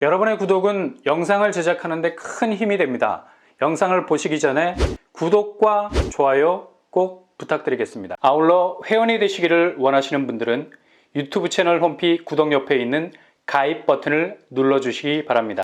여러분의 구독은 영상을 제작하는 데 큰 힘이 됩니다. 영상을 보시기 전에 구독과 좋아요 꼭 부탁드리겠습니다. 아울러 회원이 되시기를 원하시는 분들은 유튜브 채널 홈피 구독 옆에 있는 가입 버튼을 눌러주시기 바랍니다.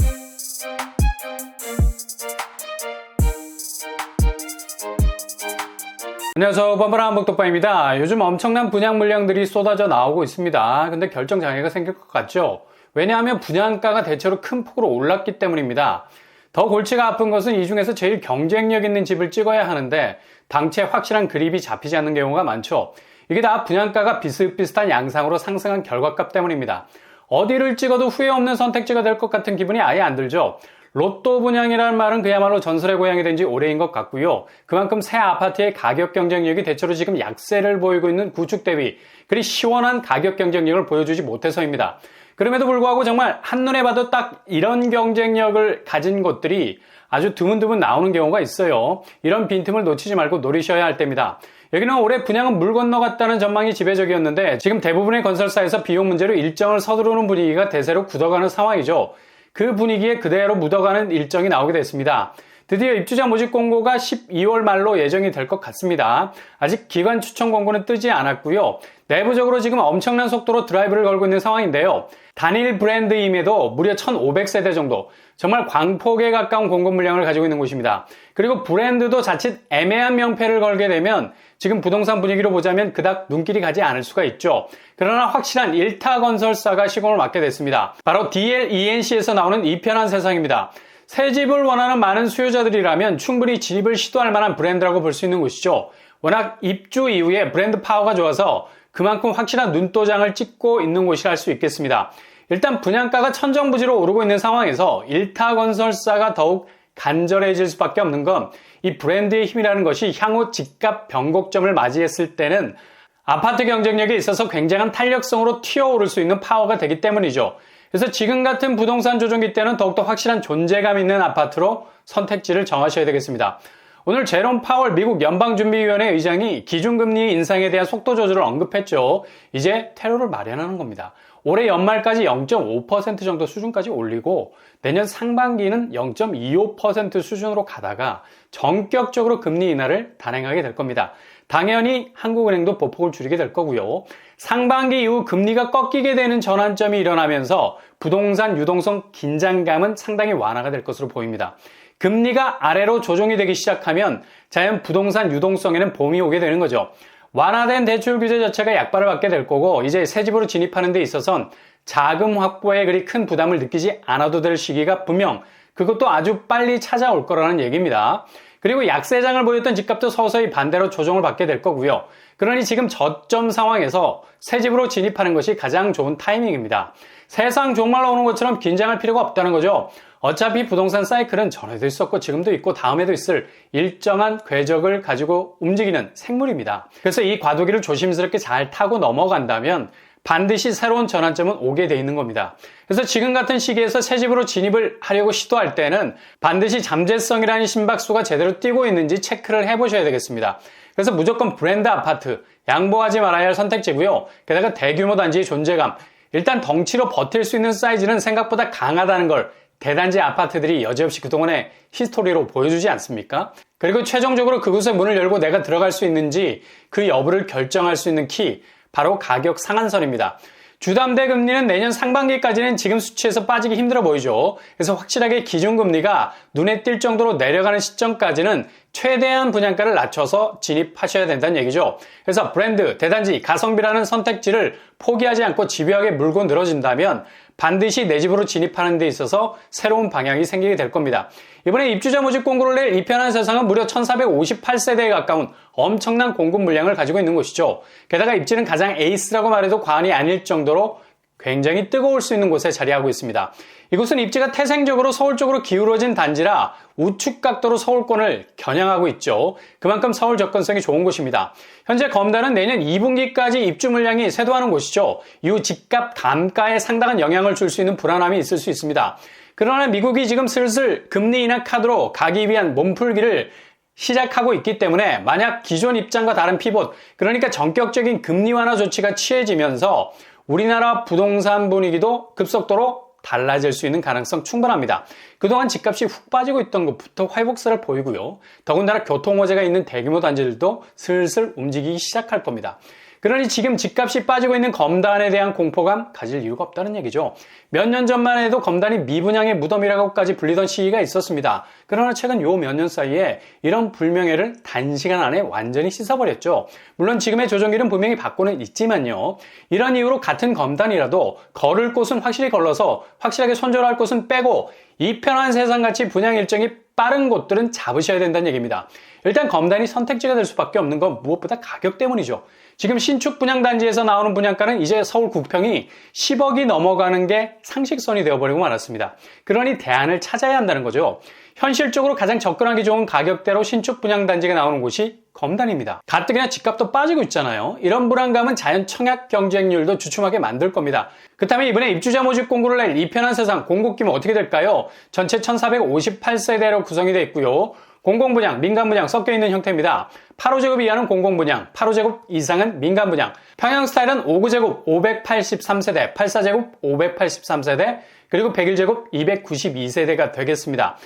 안녕하세요, 뻔뻔한 복덕방입니다. 요즘 엄청난 분양 물량들이 쏟아져 나오고 있습니다. 근데 결정 장애가 생길 것 같죠? 왜냐하면 분양가가 대체로 큰 폭으로 올랐기 때문입니다. 더 골치가 아픈 것은 이 중에서 제일 경쟁력 있는 집을 찍어야 하는데 당최 확실한 그립이 잡히지 않는 경우가 많죠. 이게 다 분양가가 비슷비슷한 양상으로 상승한 결과값 때문입니다. 어디를 찍어도 후회 없는 선택지가 될 것 같은 기분이 아예 안 들죠. 로또 분양이라는 말은 그야말로 전설의 고향이 된 지 오래인 것 같고요. 그만큼 새 아파트의 가격 경쟁력이 대체로 지금 약세를 보이고 있는 구축 대비 그리 시원한 가격 경쟁력을 보여주지 못해서입니다. 그럼에도 불구하고 정말 한눈에 봐도 딱 이런 경쟁력을 가진 곳들이 아주 드문드문 나오는 경우가 있어요. 이런 빈틈을 놓치지 말고 노리셔야 할 때입니다. 여기는 올해 분양은 물 건너갔다는 전망이 지배적이었는데 지금 대부분의 건설사에서 비용 문제로 일정을 서두르는 분위기가 대세로 굳어가는 상황이죠. 그 분위기에 그대로 묻어가는 일정이 나오게 됐습니다. 드디어 입주자 모집 공고가 12월 말로 예정이 될 것 같습니다. 아직 기관 추천 공고는 뜨지 않았고요. 내부적으로 지금 엄청난 속도로 드라이브를 걸고 있는 상황인데요. 단일 브랜드임에도 무려 1,500세대 정도, 정말 광폭에 가까운 공급 물량을 가지고 있는 곳입니다. 그리고 브랜드도 자칫 애매한 명패를 걸게 되면 지금 부동산 분위기로 보자면 그닥 눈길이 가지 않을 수가 있죠. 그러나 확실한 1타 건설사가 시공을 맡게 됐습니다. 바로 DLENC에서 나오는 이편한 세상입니다. 새 집을 원하는 많은 수요자들이라면 충분히 집을 시도할 만한 브랜드라고 볼 수 있는 곳이죠. 워낙 입주 이후에 브랜드 파워가 좋아서 그만큼 확실한 눈도장을 찍고 있는 곳이라 할 수 있겠습니다. 일단 분양가가 천정부지로 오르고 있는 상황에서 1타 건설사가 더욱 간절해질 수밖에 없는 건 이 브랜드의 힘이라는 것이 향후 집값 변곡점을 맞이했을 때는 아파트 경쟁력에 있어서 굉장한 탄력성으로 튀어오를 수 있는 파워가 되기 때문이죠. 그래서 지금 같은 부동산 조정기 때는 더욱더 확실한 존재감 있는 아파트로 선택지를 정하셔야 되겠습니다. 오늘 제롬 파월 미국 연방준비위원회 의장이 기준금리 인상에 대한 속도 조절을 언급했죠. 이제 테러를 마련하는 겁니다. 올해 연말까지 0.5% 정도 수준까지 올리고 내년 상반기는 0.25% 수준으로 가다가 전격적으로 금리 인하를 단행하게 될 겁니다. 당연히 한국은행도 보폭을 줄이게 될 거고요. 상반기 이후 금리가 꺾이게 되는 전환점이 일어나면서 부동산 유동성 긴장감은 상당히 완화가 될 것으로 보입니다. 금리가 아래로 조정이 되기 시작하면 자연 부동산 유동성에는 봄이 오게 되는 거죠. 완화된 대출 규제 자체가 약발을 받게 될 거고 이제 새 집으로 진입하는 데 있어선 자금 확보에 그리 큰 부담을 느끼지 않아도 될 시기가 분명 그것도 아주 빨리 찾아올 거라는 얘기입니다. 그리고 약세장을 보였던 집값도 서서히 반대로 조정을 받게 될 거고요. 그러니 지금 저점 상황에서 새 집으로 진입하는 것이 가장 좋은 타이밍입니다. 세상 종말로 오는 것처럼 긴장할 필요가 없다는 거죠. 어차피 부동산 사이클은 전에도 있었고 지금도 있고 다음에도 있을 일정한 궤적을 가지고 움직이는 생물입니다. 그래서 이 과도기를 조심스럽게 잘 타고 넘어간다면 반드시 새로운 전환점은 오게 돼 있는 겁니다. 그래서 지금 같은 시기에서 새 집으로 진입을 하려고 시도할 때는 반드시 잠재성이라는 심박수가 제대로 뛰고 있는지 체크를 해보셔야 되겠습니다. 그래서 무조건 브랜드 아파트, 양보하지 말아야 할 선택지고요. 게다가 대규모 단지의 존재감, 일단 덩치로 버틸 수 있는 사이즈는 생각보다 강하다는 걸 대단지 아파트들이 여지없이 그동안의 히스토리로 보여주지 않습니까? 그리고 최종적으로 그곳의 문을 열고 내가 들어갈 수 있는지 그 여부를 결정할 수 있는 키, 바로 가격 상한선입니다. 주담대 금리는 내년 상반기까지는 지금 수치에서 빠지기 힘들어 보이죠. 그래서 확실하게 기준금리가 눈에 띌 정도로 내려가는 시점까지는 최대한 분양가를 낮춰서 진입하셔야 된다는 얘기죠. 그래서 브랜드, 대단지, 가성비라는 선택지를 포기하지 않고 집요하게 물고 늘어진다면 반드시 내 집으로 진입하는 데 있어서 새로운 방향이 생기게 될 겁니다. 이번에 입주자 모집 공고를 낼 이편한 세상은 무려 1458세대에 가까운 엄청난 공급 물량을 가지고 있는 곳이죠. 게다가 입지는 가장 에이스라고 말해도 과언이 아닐 정도로 굉장히 뜨거울 수 있는 곳에 자리하고 있습니다. 이곳은 입지가 태생적으로 서울 쪽으로 기울어진 단지라 우측 각도로 서울권을 겨냥하고 있죠. 그만큼 서울 접근성이 좋은 곳입니다. 현재 검단은 내년 2분기까지 입주 물량이 쇄도하는 곳이죠. 이후 집값 감가에 상당한 영향을 줄 수 있는 불안함이 있을 수 있습니다. 그러나 미국이 지금 슬슬 금리 인하 카드로 가기 위한 몸풀기를 시작하고 있기 때문에 만약 기존 입장과 다른 피봇, 그러니까 전격적인 금리 완화 조치가 취해지면서 우리나라 부동산 분위기도 급속도로 달라질 수 있는 가능성 충분합니다. 그동안 집값이 훅 빠지고 있던 것부터 회복세를 보이고요. 더군다나 교통호재가 있는 대규모 단지들도 슬슬 움직이기 시작할 겁니다. 그러니 지금 집값이 빠지고 있는 검단에 대한 공포감 가질 이유가 없다는 얘기죠. 몇 년 전만 해도 검단이 미분양의 무덤이라고까지 불리던 시기가 있었습니다. 그러나 최근 요 몇 년 사이에 이런 불명예를 단시간 안에 완전히 씻어버렸죠. 물론 지금의 조정기는 분명히 받고는 있지만요. 이런 이유로 같은 검단이라도 걸을 곳은 확실히 걸러서 확실하게 손절할 곳은 빼고 이 편한 세상같이 분양 일정이 빠른 곳들은 잡으셔야 된다는 얘기입니다. 일단 검단이 선택지가 될 수밖에 없는 건 무엇보다 가격 때문이죠. 지금 신축 분양단지에서 나오는 분양가는 이제 서울 국평이 10억이 넘어가는 게 상식선이 되어버리고 말았습니다. 그러니 대안을 찾아야 한다는 거죠. 현실적으로 가장 접근하기 좋은 가격대로 신축 분양단지가 나오는 곳이 검단입니다. 가뜩이나 집값도 빠지고 있잖아요. 이런 불안감은 자연 청약 경쟁률도 주춤하게 만들 겁니다. 그렇다면 이번에 입주자 모집 공고를 낼 이 편한 세상 공고 규모 어떻게 될까요? 전체 1458세대로 구성이 되어 있고요. 공공분양, 민간분양 섞여 있는 형태입니다. 8호제곱 이하는 공공분양, 8호제곱 이상은 민간분양. 평형 스타일은 5구제곱 583세대, 84제곱 583세대, 그리고 101제곱 292세대가 되겠습니다.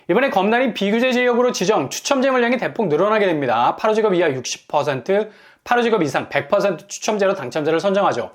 이번에 검단이 비규제 지역으로 지정, 추첨제 물량이 대폭 늘어나게 됩니다. 8호제곱 이하 60%, 8호제곱 이상 100% 추첨제로 당첨자를 선정하죠.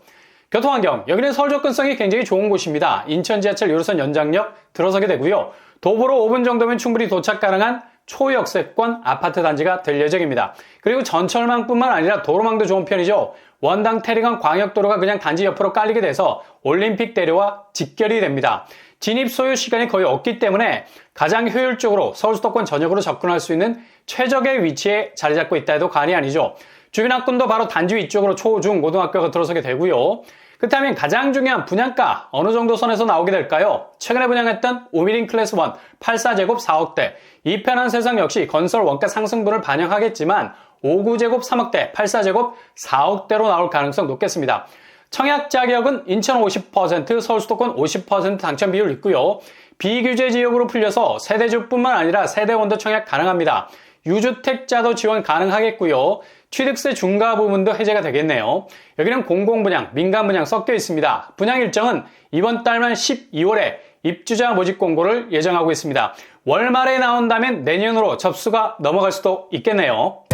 교통환경, 여기는 서울 접근성이 굉장히 좋은 곳입니다. 인천 지하철 1호선 연장역 들어서게 되고요. 도보로 5분 정도면 충분히 도착 가능한 초역세권 아파트 단지가 될 예정입니다. 그리고 전철망뿐만 아니라 도로망도 좋은 편이죠. 원당 태릉간 광역도로가 그냥 단지 옆으로 깔리게 돼서 올림픽대로와 직결이 됩니다. 진입 소요 시간이 거의 없기 때문에 가장 효율적으로 서울 수도권 전역으로 접근할 수 있는 최적의 위치에 자리 잡고 있다 해도 과언이 아니죠. 주변 학군도 바로 단지 위쪽으로 초, 중, 고등학교가 들어서게 되고요. 그렇다면 가장 중요한 분양가 어느 정도 선에서 나오게 될까요? 최근에 분양했던 우미린 클래스 1 84제곱 4억대 이 편한 세상 역시 건설 원가 상승분을 반영하겠지만 5구제곱 3억대 84제곱 4억대로 나올 가능성 높겠습니다. 청약 자격은 인천 50%, 서울 수도권 50% 당첨 비율 있고요. 비규제 지역으로 풀려서 세대주뿐만 아니라 세대원도 청약 가능합니다. 유주택자도 지원 가능하겠고요. 취득세 중과 부분도 해제가 되겠네요. 여기는 공공분양, 민간분양 섞여 있습니다. 분양 일정은 이번 달만 12월에 입주자 모집 공고를 예정하고 있습니다. 월말에 나온다면 내년으로 접수가 넘어갈 수도 있겠네요.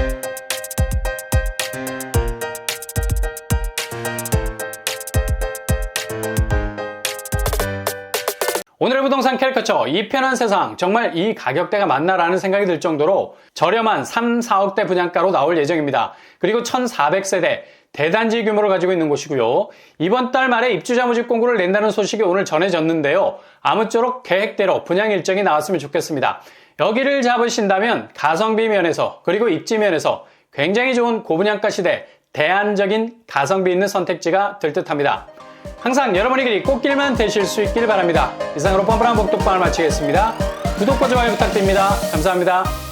오늘의 부동산 캐릭터처 이 편한 세상 정말 이 가격대가 맞나라는 생각이 들 정도로 저렴한 3, 4억대 분양가로 나올 예정입니다. 그리고 1400세대 대단지 규모를 가지고 있는 곳이고요. 이번 달 말에 입주자 모집 공고를 낸다는 소식이 오늘 전해졌는데요. 아무쪼록 계획대로 분양 일정이 나왔으면 좋겠습니다. 여기를 잡으신다면 가성비 면에서 그리고 입지 면에서 굉장히 좋은 고분양가 시대 대안적인 가성비 있는 선택지가 될 듯합니다. 항상 여러분의 길이 꽃길만 되실 수 있길 바랍니다. 이상으로 뻔뻔한 복덕방을 마치겠습니다. 구독과 좋아요 부탁드립니다. 감사합니다.